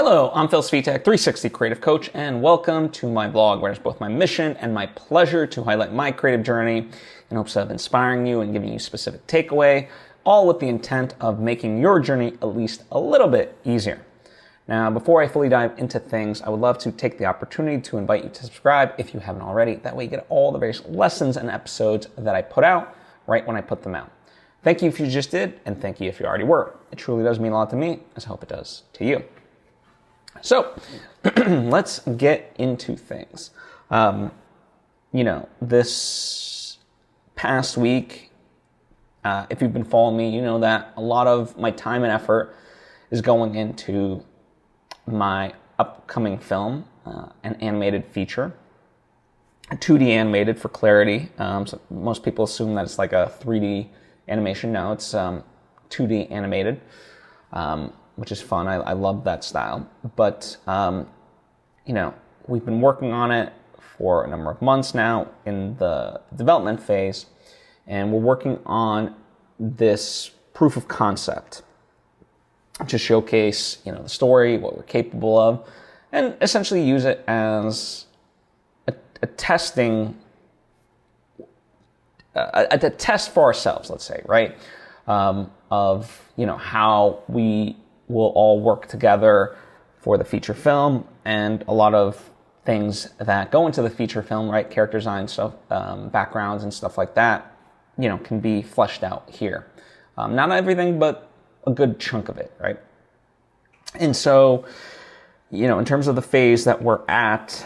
Hello, I'm Phil Svitek, 360 Creative Coach, and welcome to my blog where it's both my mission and my pleasure to highlight my creative journey in hopes of inspiring you and giving you specific takeaway, all with the intent of making your journey at least a little bit easier. Now, before I fully dive into things, I would love to take the opportunity to invite you to subscribe if you haven't already. That way you get all the various lessons and episodes that I put out right when I put them out. Thank you if you just did, and thank you if you already were. It truly does mean a lot to me, as I hope it does to you. So, let's get into things. This past week, if you've been following me, you know that a lot of my time and effort is going into my upcoming film, an animated feature, 2D animated for clarity. So most people assume that it's like a 3D animation. No, it's 2D animated. Which is fun. I love that style. But, we've been working on it for a number of months now in the development phase, and we're working on this proof of concept to showcase, the story, what we're capable of, and essentially use it as a testing, a test for ourselves, let's say, right? Of, how we will all work together for the feature film, and a lot of things that go into the feature film, right? Character design stuff, backgrounds and stuff like that, can be fleshed out here. Not everything, but a good chunk of it, right? And so, in terms of the phase that we're at,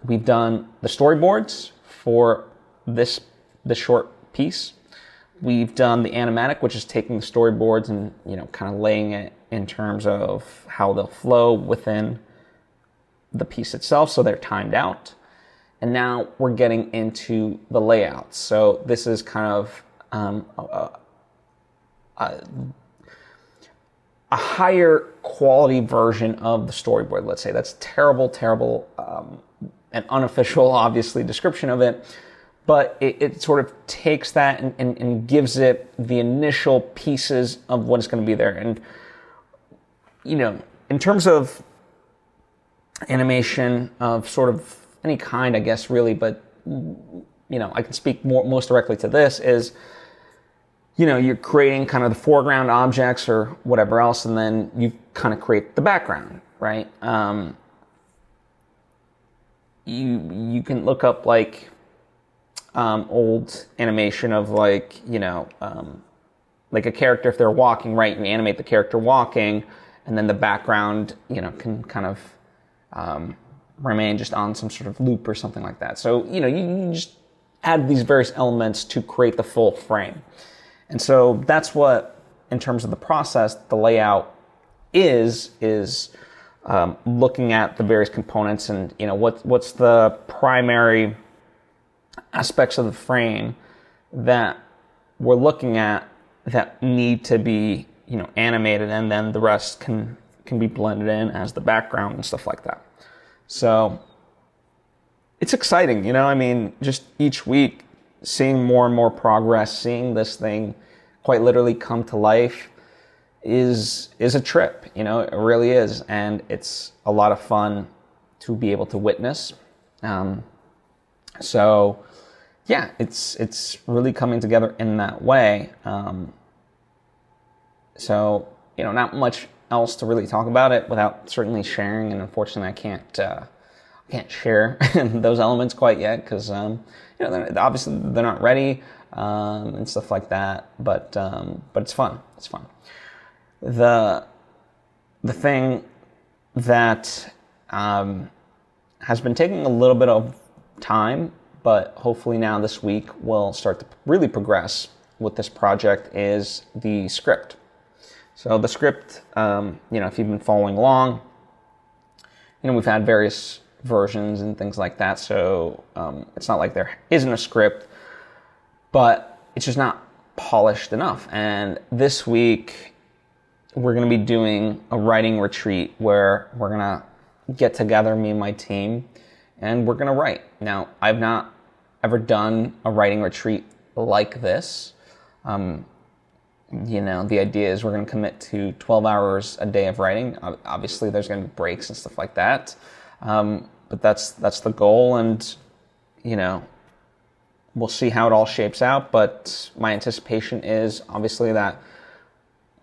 we've done the storyboards for this short piece. We've done the animatic, which is taking the storyboards and, kind of laying it in terms of how they'll flow within the piece itself, so they're timed out. And now we're getting into the layout. So this is kind of a higher quality version of the storyboard, let's say. That's terrible, and unofficial, obviously, description of it. But it sort of takes that and gives it the initial pieces of what is going to be there. And, in terms of animation of sort of any kind, I guess, really, but, I can speak most directly to this is, you're creating kind of the foreground objects or whatever else, and then you kind of create the background, right? You can look up, like, old animation of like a character, if they're walking, right, you animate the character walking, and then the background, can kind of remain just on some sort of loop or something like that. So, you just add these various elements to create the full frame. And so that's what, in terms of the process, the layout is looking at the various components and, what's the primary aspects of the frame that we're looking at that need to be, animated, and then the rest can be blended in as the background and stuff like that. So it's exciting, just each week seeing more and more progress, seeing this thing quite literally come to life is a trip, it really is, and it's a lot of fun to be able to witness. So, yeah, it's really coming together in that way. So, not much else to really talk about it without certainly sharing, and unfortunately I can't share those elements quite yet because, obviously they're not ready, and stuff like that, but it's fun. It's fun. The thing that has been taking a little bit of time, but hopefully now this week we'll start to really progress with this project, is the script. So the script, if you've been following along, we've had various versions and things like that. So it's not like there isn't a script, but it's just not polished enough. And this week we're going to be doing a writing retreat where we're going to get together, me and my team, and we're going to write. Now, I've not ever done a writing retreat like this. the idea is we're going to commit to 12 hours a day of writing. Obviously, there's going to be breaks and stuff like that. But that's the goal, and, we'll see how it all shapes out. But my anticipation is obviously that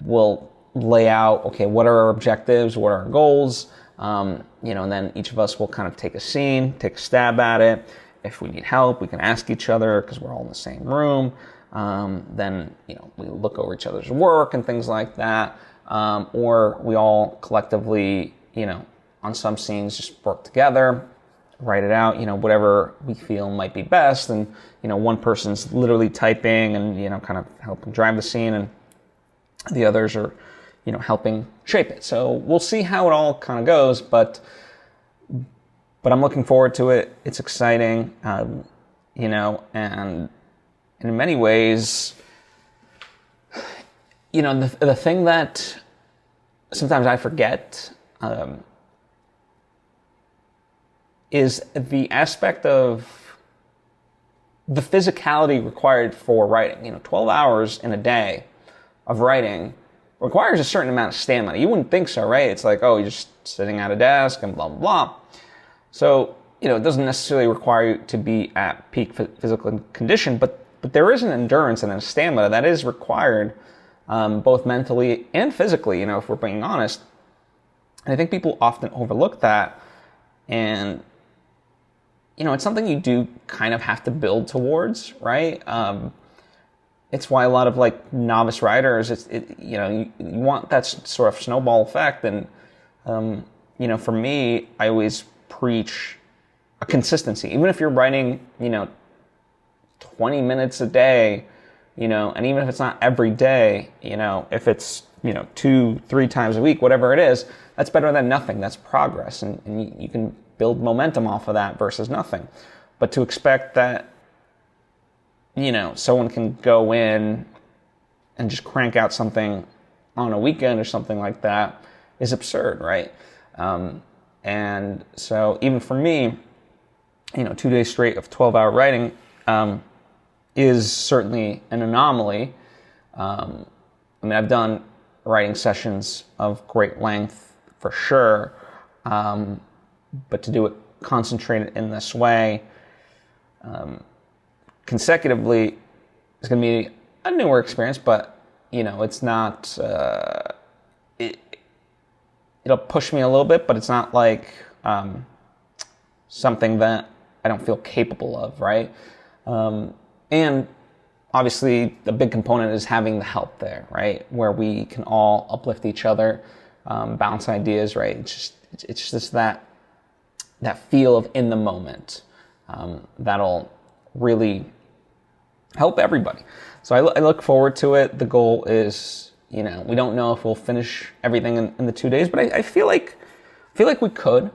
we'll lay out, okay, what are our objectives, what are our goals, and then each of us will kind of take a scene, take a stab at it. If we need help, we can ask each other because we're all in the same room. Then, we look over each other's work and things like that. Or we all collectively, on some scenes just work together, write it out, whatever we feel might be best. And, one person's literally typing and, kind of helping drive the scene, and the others are, helping shape it. So we'll see how it all kind of goes, but I'm looking forward to it. It's exciting, and in many ways, the thing that sometimes I forget is the aspect of the physicality required for writing. 12 hours in a day of writing requires a certain amount of stamina. You wouldn't think so, right? It's like, oh, you're just sitting at a desk and blah, blah, blah. So, it doesn't necessarily require you to be at peak physical condition, but there is an endurance and a stamina that is required, both mentally and physically, if we're being honest. And I think people often overlook that, and, it's something you do kind of have to build towards, right? It's why a lot of novice writers, you want that sort of snowball effect. And, for me, I always preach a consistency. Even if you're writing, 20 minutes a day, and even if it's not every day, if it's, 2-3 times a week, whatever it is, that's better than nothing. That's progress. And you can build momentum off of that versus nothing. But to expect that, someone can go in and just crank out something on a weekend or something like that is absurd, right? And so even for me, 2 days straight of 12-hour writing is certainly an anomaly. I've done writing sessions of great length for sure, but to do it concentrated in this way consecutively is going to be a newer experience, but it's not. It'll push me a little bit, but it's not like something that I don't feel capable of, right? And obviously, the big component is having the help there, right? Where we can all uplift each other, bounce ideas, right? It's just that feel of in the moment that'll really help everybody. So I look forward to it. The goal is, we don't know if we'll finish everything in the 2 days, but I feel like we could.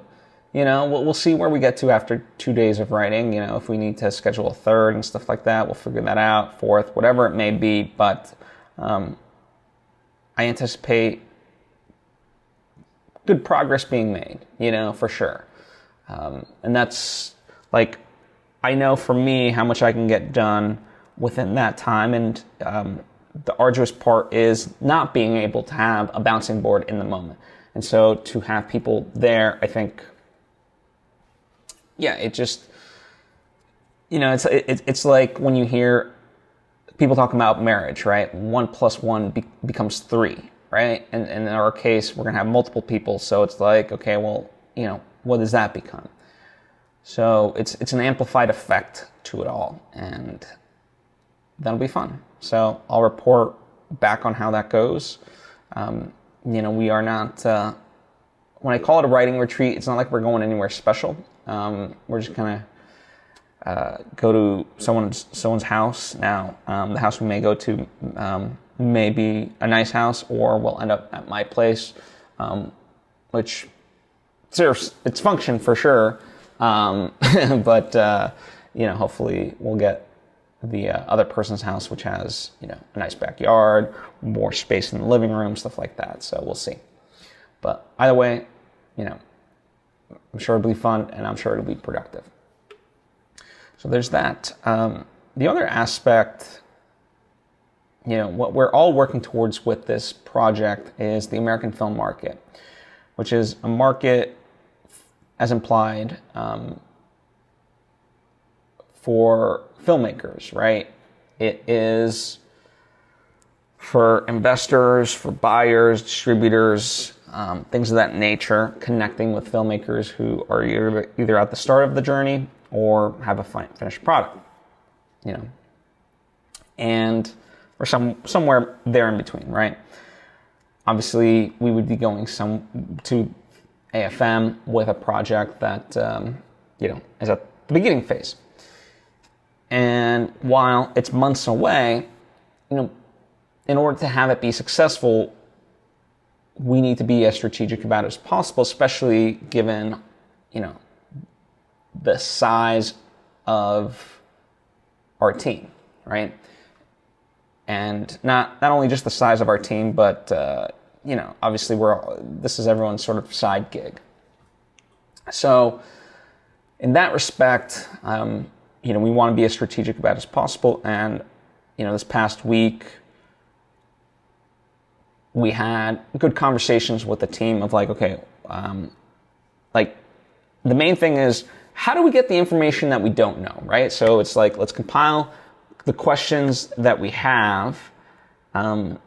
We'll see where we get to after 2 days of writing. If we need to schedule a third and stuff like that, we'll figure that out. Fourth, whatever it may be. But I anticipate good progress being made, for sure. And that's I know for me how much I can get done within that time. And the arduous part is not being able to have a bouncing board in the moment. And so to have people there, I think, yeah, it just, it's like when you hear people talking about marriage, right? 1 + 1 becomes 3, right? And in our case, we're going to have multiple people. So it's like, okay, well, what does that become? So it's an amplified effect to it all. And that'll be fun. So I'll report back on how that goes. We are not, when I call it a writing retreat, it's not like we're going anywhere special. We're just going to go to someone's house. Now, the house we may go to may be a nice house, or we'll end up at my place, which serves its function for sure. But hopefully we'll get the other person's house, which has, a nice backyard, more space in the living room, stuff like that. So we'll see. But either way, I'm sure it'll be fun, and I'm sure it'll be productive. So there's that. The other aspect what we're all working towards with this project is the American film market, which is a market, as implied, for filmmakers, right? It is for investors, for buyers, distributors, things of that nature, connecting with filmmakers who are either at the start of the journey or have a finished product, and or somewhere there in between, right? Obviously, we would be going to AFM with a project that is at the beginning phase. And while it's months away, in order to have it be successful, we need to be as strategic about it as possible, especially given, the size of our team, right? And not only just the size of our team, but, obviously this is everyone's sort of side gig. So in that respect, we want to be as strategic about it as possible. And, this past week, we had good conversations with the team of okay, the main thing is, how do we get the information that we don't know, right? So it's let's compile the questions that we have, and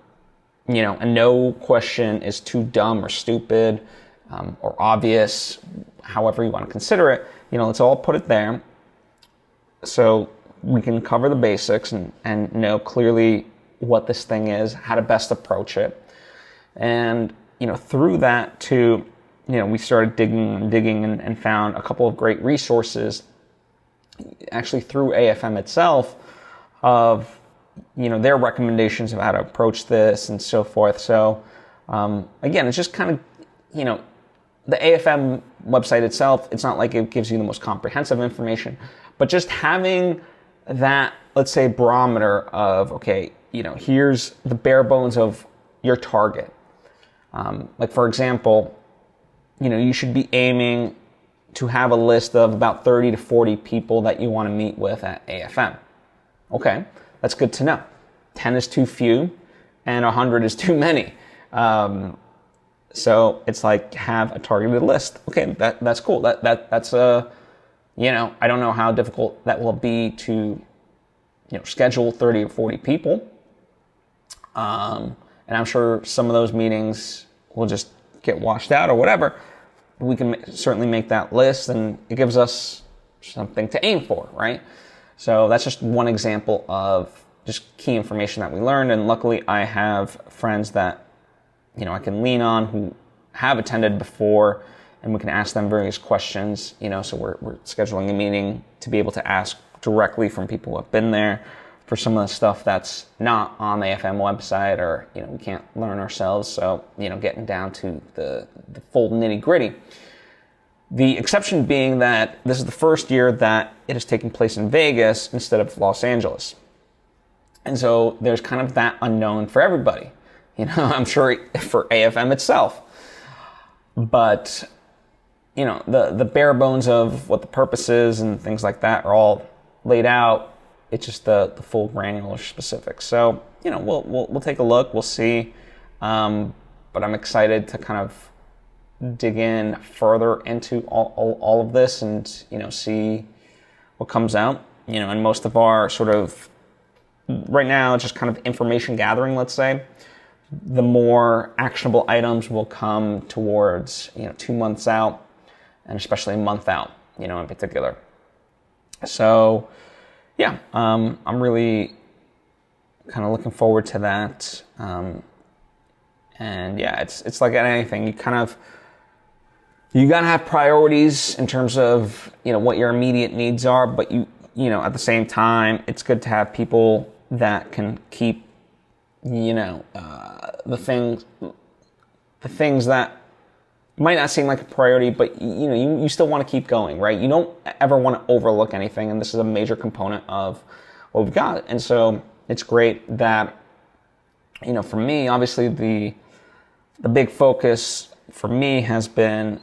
no question is too dumb or stupid, or obvious, however you want to consider it. Let's all put it there so we can cover the basics and know clearly what this thing is, how to best approach it. And, through that too, we started digging and found a couple of great resources, actually through AFM itself, of, their recommendations of how to approach this and so forth. So, again, it's just kind of, the AFM website itself, it's not like it gives you the most comprehensive information, but just having that, let's say, barometer of, okay, here's the bare bones of your target. For example, you should be aiming to have a list of about 30 to 40 people that you want to meet with at AFM. Okay, that's good to know. 10 is too few, and 100 is too many. So it's have a targeted list. Okay, that's cool. That's I don't know how difficult that will be to, schedule 30 or 40 people. And I'm sure some of those meetings will just get washed out or whatever. We can certainly make that list, and it gives us something to aim for, right? So that's just one example of just key information that we learned. And luckily, I have friends that, I can lean on who have attended before, and we can ask them various questions, so we're scheduling a meeting to be able to ask directly from people who have been there for some of the stuff that's not on the AFM website, or, we can't learn ourselves. So, getting down to the full nitty gritty. The exception being that this is the first year that it is taking place in Vegas instead of Los Angeles. And so there's kind of that unknown for everybody, I'm sure for AFM itself. But, the bare bones of what the purpose is and things like that are all laid out. It's just the full granular specifics. So, we'll take a look. We'll see. But I'm excited to kind of dig in further into all of this and, see what comes out. And most of our sort of, right now, it's just kind of information gathering, let's say. The more actionable items will come towards, 2 months out, and especially a month out, in particular. So, yeah, I'm really kind of looking forward to that. And yeah, it's like anything. You gotta have priorities in terms of, what your immediate needs are, but at the same time, it's good to have people that can keep, the things that might not seem like a priority, but you still want to keep going, right? You don't ever want to overlook anything, and this is a major component of what we've got. And so it's great that, for me, obviously the big focus for me has been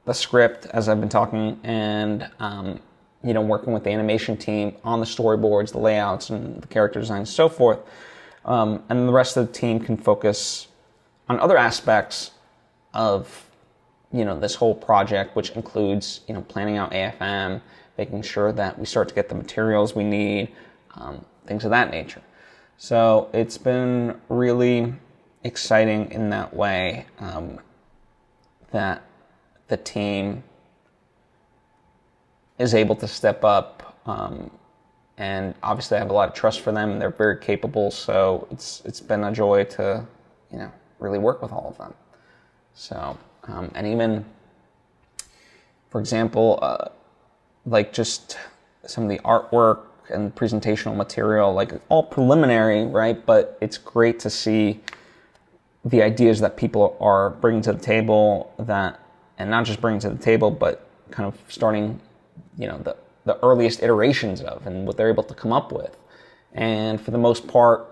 the script, as I've been talking, and working with the animation team on the storyboards, the layouts, and the character design and so forth. and the rest of the team can focus on other aspects of, this whole project, which includes, planning out AFM, making sure that we start to get the materials we need, things of that nature. So it's been really exciting in that way, that the team is able to step up, and obviously I have a lot of trust for them, and they're very capable, so it's been a joy to, really work with all of them. So, and even, for example, like just some of the artwork and presentational material, like all preliminary, right? But it's great to see the ideas that people are bringing to the table, and not just bringing to the table, but kind of starting, the earliest iterations of, and what they're able to come up with. And for the most part,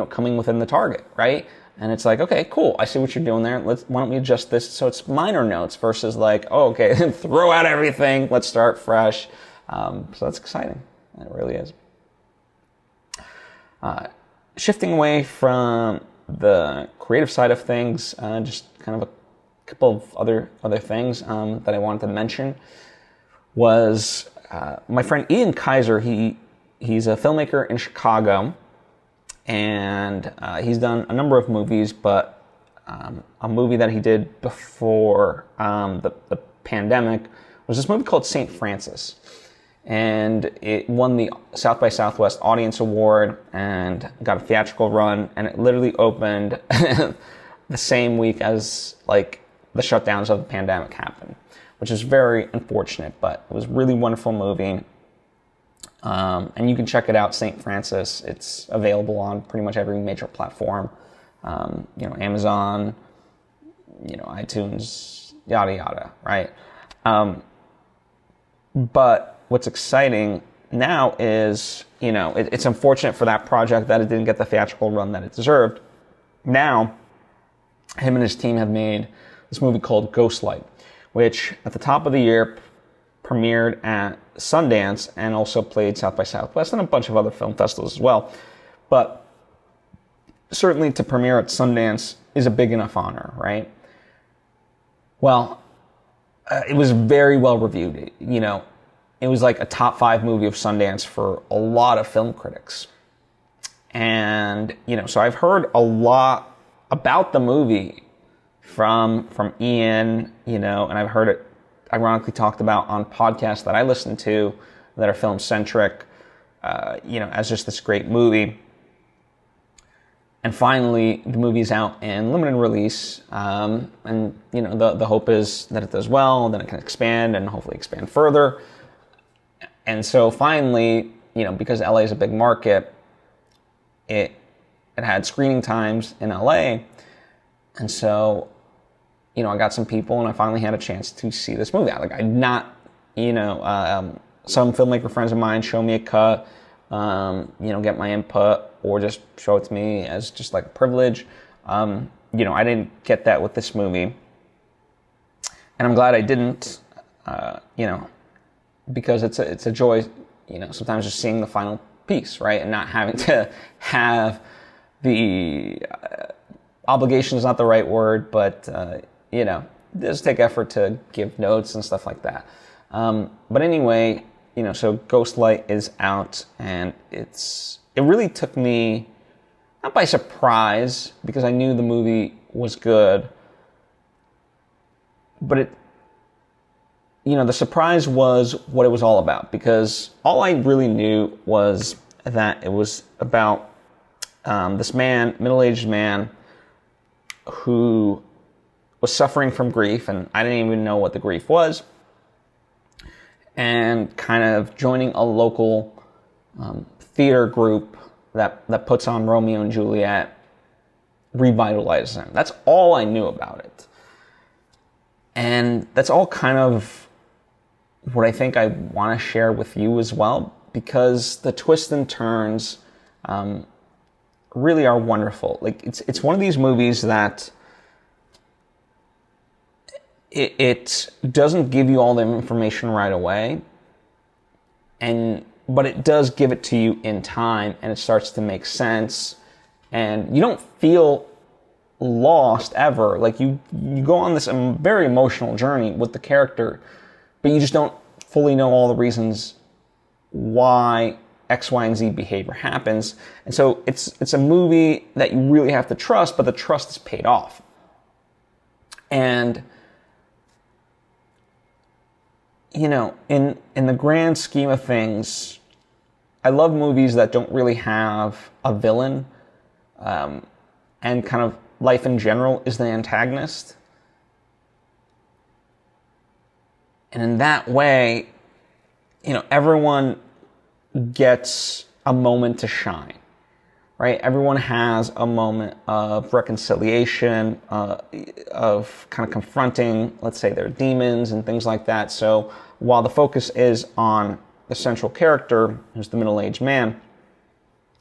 coming within the target, right? And it's like, okay, cool, I see what you're doing there. Why don't we adjust this so it's minor notes versus like, oh, okay, throw out everything, let's start fresh. So that's exciting. It really is. Shifting away from the creative side of things, just kind of a couple of other things that I wanted to mention was my friend Ian Kaiser. He's a filmmaker in Chicago, and he's done a number of movies, but a movie that he did before the pandemic was this movie called St. Francis. And it won the South by Southwest Audience Award and got a theatrical run, and it literally opened the same week as like the shutdowns of the pandemic happened, which is very unfortunate, but it was a really wonderful movie. And you can check it out, St. Francis. It's available on pretty much every major platform, Amazon, iTunes, yada yada, right? But what's exciting now is, it's unfortunate for that project that it didn't get the theatrical run that it deserved. Now, him and his team have made this movie called Ghostlight, which at the top of the year premiered at Sundance and also played South by Southwest and a bunch of other film festivals as well. But certainly to premiere at Sundance is a big enough honor, right? Well, it was very well reviewed. It was like a top 5 movie of Sundance for a lot of film critics. And, so I've heard a lot about the movie from Ian, and I've heard it ironically talked about on podcasts that I listen to that are film-centric, as just this great movie. And finally, the movie's out in limited release, and, the hope is that it does well, then it can expand and hopefully expand further. And so finally, because LA is a big market, it had screening times in LA. And so, I got some people and I finally had a chance to see this movie. Some filmmaker friends of mine show me a cut, get my input, or just show it to me as just like a privilege. I didn't get that with this movie. And I'm glad I didn't, because it's a joy, sometimes just seeing the final piece, right? And not having to have the obligation is not the right word, but, it does take effort to give notes and stuff like that. But anyway, so Ghostlight is out, and it really took me, not by surprise, because I knew the movie was good, but the surprise was what it was all about, because all I really knew was that it was about this man, middle-aged man, who was suffering from grief, and I didn't even know what the grief was, and kind of joining a local theater group that puts on Romeo and Juliet revitalizes him. That's all I knew about it. And that's all kind of what I think I want to share with you as well, because the twists and turns really are wonderful. Like it's one of these movies that it doesn't give you all the information right away, but it does give it to you in time, and it starts to make sense, and you don't feel lost ever. Like you go on this very emotional journey with the character, but you just don't fully know all the reasons why X, Y, and Z behavior happens. And so it's a movie that you really have to trust, but the trust is paid off. And you know, in the grand scheme of things, I love movies that don't really have a villain, and kind of life in general is the antagonist. And in that way, you know, everyone gets a moment to shine, right? Everyone has a moment of reconciliation, of kind of confronting, let's say, their demons and things like that. So while the focus is on the central character, who's the middle-aged man,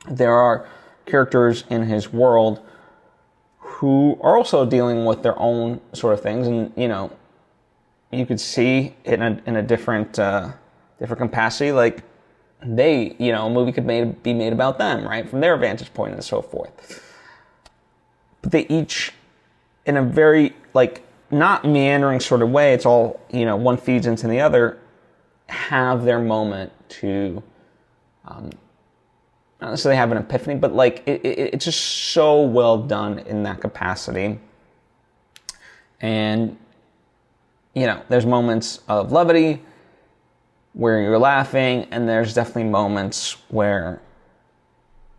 there are characters in his world who are also dealing with their own sort of things, and you know, you could see it in a different capacity. Like they, you know, a movie could be made about them, right, from their vantage point and so forth. But they each, in a very like not meandering sort of way, it's all, you know, one feeds into the other, have their moment to not necessarily have an epiphany, but like it's just so well done in that capacity. And you know, there's moments of levity where you're laughing, and there's definitely moments where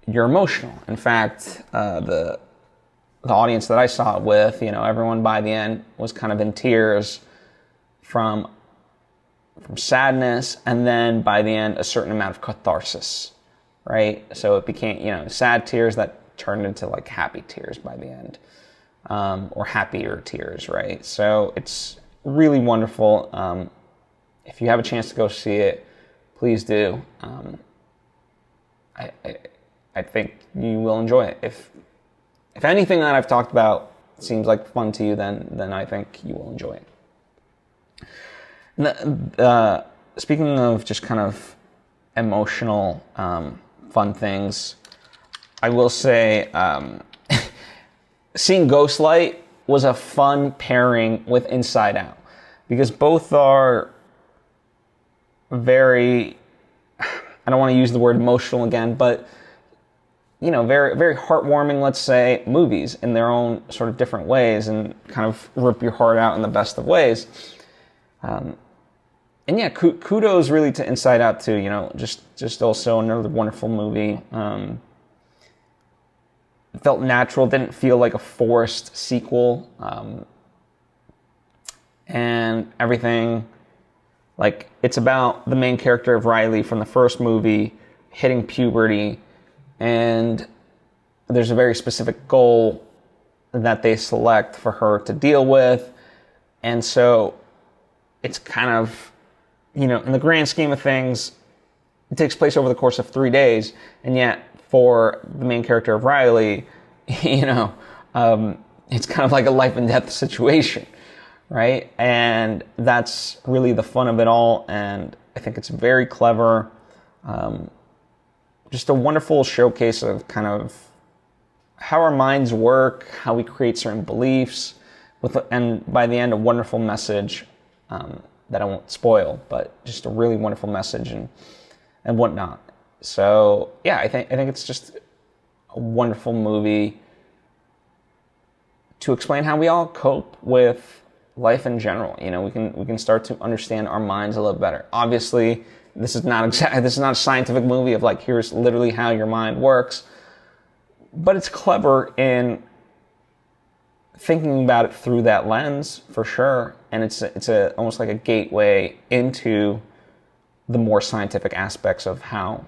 you're emotional. In fact, the audience that I saw it with, you know, everyone by the end was kind of in tears from sadness, and then by the end, a certain amount of catharsis, right? So it became, you know, sad tears that turned into like happy tears by the end, or happier tears, right? So it's really wonderful. If you have a chance to go see it, please do. I think you will enjoy it. If anything that I've talked about seems like fun to you, then I think you will enjoy it. Speaking of just kind of emotional, fun things, I will say seeing Ghostlight was a fun pairing with Inside Out, because both are very, I don't want to use the word emotional again, but you know, very, very heartwarming, let's say, movies in their own sort of different ways, and kind of rip your heart out in the best of ways. And yeah, kudos really to Inside Out too. You know, just also another wonderful movie. It felt natural, didn't feel like a forced sequel, and everything. Like, it's about the main character of Riley from the first movie hitting puberty, and there's a very specific goal that they select for her to deal with. And so it's kind of, you know, in the grand scheme of things, it takes place over the course of 3 days, and yet for the main character of Riley, you know, it's kind of like a life and death situation, right? And that's really the fun of it all, and I think it's very clever. Just a wonderful showcase of kind of how our minds work, how we create certain beliefs, and by the end, a wonderful message that I won't spoil, but just a really wonderful message and whatnot. So yeah, I think it's just a wonderful movie to explain how we all cope with life in general. You know, we can start to understand our minds a little better. Obviously, this is not a scientific movie of like, here's literally how your mind works, but it's clever in thinking about it through that lens for sure. And it's almost like a gateway into the more scientific aspects of how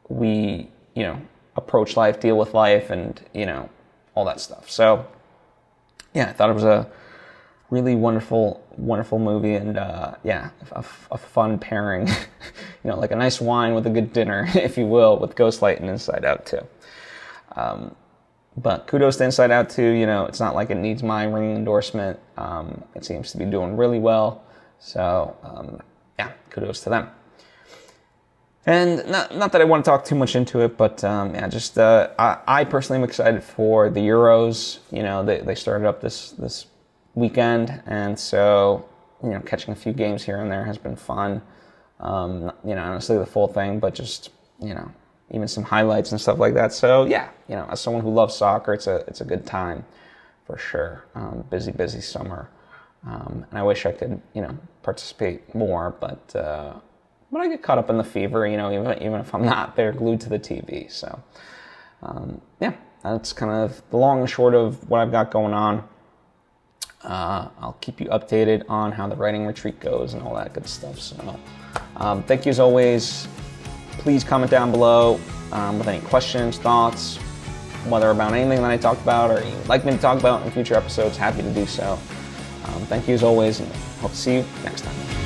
we, you know, approach life, deal with life, and, you know, all that stuff. So yeah, I thought it was a really wonderful movie, and yeah, a fun pairing, you know, like a nice wine with a good dinner, if you will, with Ghostlight and Inside Out too. But kudos to Inside Out too. You know, it's not like it needs my ringing endorsement. It seems to be doing really well. So yeah, kudos to them. And not that I want to talk too much into it, but yeah, just I personally am excited for the Euros. You know, they started up this weekend, and so you know, catching a few games here and there has been fun. You know, honestly, the full thing, but just you know, even some highlights and stuff like that. So yeah, you know, as someone who loves soccer, it's a good time for sure. Busy summer, and I wish I could you know participate more, but I get caught up in the fever, you know, even if I'm not there glued to the TV. So, yeah, that's kind of the long and short of what I've got going on. I'll keep you updated on how the writing retreat goes and all that good stuff. So, thank you as always. Please comment down below with any questions, thoughts, whether about anything that I talked about or you'd like me to talk about in future episodes. Happy to do so. Thank you as always, and hope to see you next time.